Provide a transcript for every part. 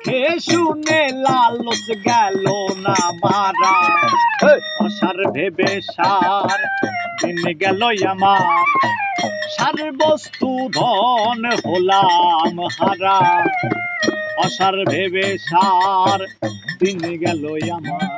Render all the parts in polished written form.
দেখে শুনে লালস গেল না মারা। অসার ভেবে সার দিন গেল আমার, সার বস্তু ধন হলাম হারা। অসার ভেবে সার দিন গেল আমার।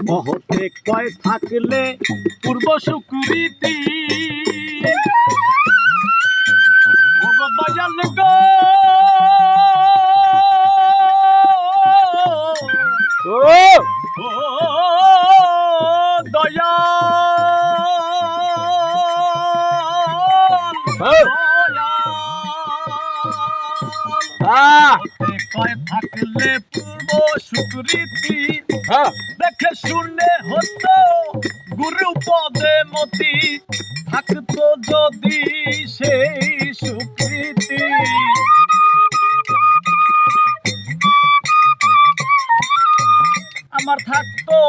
মহতে কয় থাকলে পূর্ব সুকৃতি, দয়াল গো কয় থাকলে পূর্ব সুকৃতি, দেখে শুনে হতো গুরু পদে মতি, থাকতো যদি সেই সুকৃতি। আমার থাকতো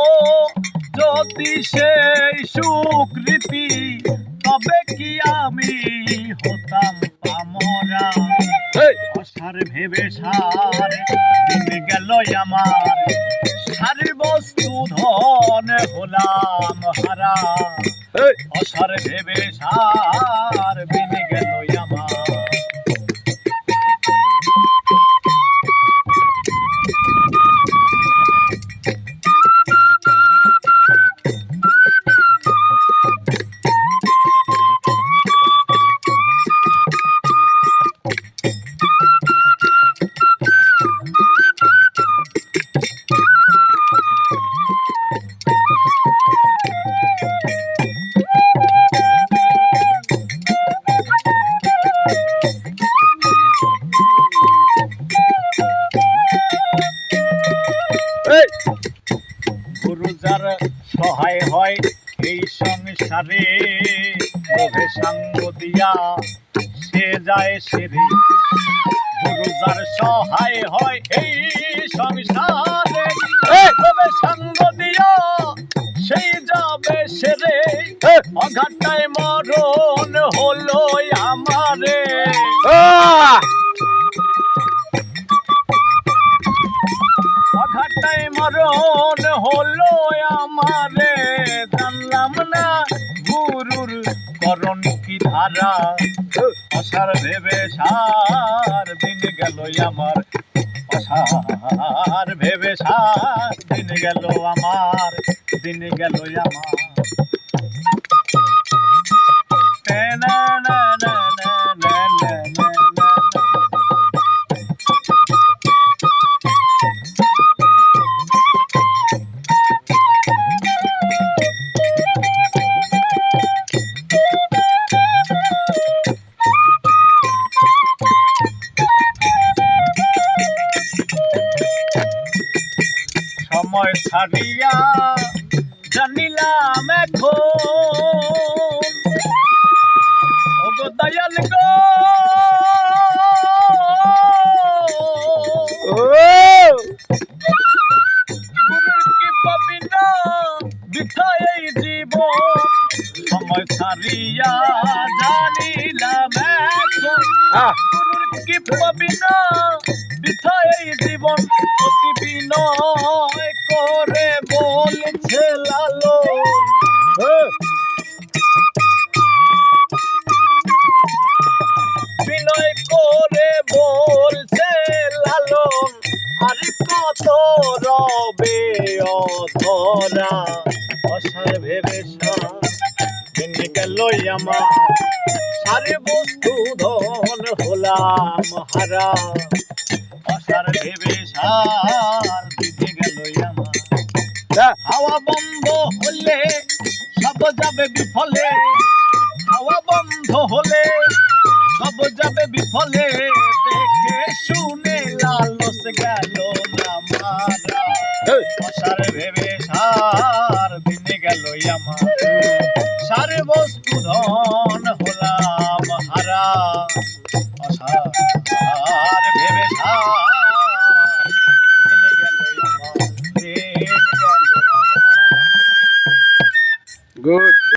যদি সেই সুকৃতি, তবে কি আমি হতাম পামরা। অসার ভেবে সার দিন গেল আমার, সার বস্তু ধন হলাম হারা। অসার ভেবে সার দিন গেল আমার। গুরু যার সহায় হয় এই সংসারে, লোভে সঙ্গ দিয়া সে যায় সেরে। গুরু যার সহায় হয় এই সংসারে, লোভে সঙ্গ দিয়া সেই যাবে সেরে। অঘাটায় মরণ হলো আমারে, অঘাটায় মরণ হলো আমারে। জানলাম না গুরুর করণ কি ধারা। অসার ভেবে সার দিন গেল আমার, অসার ভেবে সার দিন গেল আমার, দিন গেল আমার। না না না না না না না। সময় ছাড়িয়া জানিলাম এখন, ওগো দয়াল গো গুরুর কি পাবি না বৃথা এই জীবন। সময় ছাড়িয়া জানিলাম এখন, গুরুর কি পাবি না বৃথা এই জীবন। অতি বিনয় করে বলছে লালন, বিনয় করে বলছে লালন, আর কত রবে অধরা। অসার ভেবে সার দিন গেল আমার, সার বস্তু ধন হলাম হারা। অসার ভেবে সার দিতে গেল আমার। হাওয়া বন্ধ হলে সব যাবে বিফলে, হাওয়া বন্ধ হলে সব যাবে বিফলে। দেখে শুনে লালস গেল না মারা। আশার ভেবে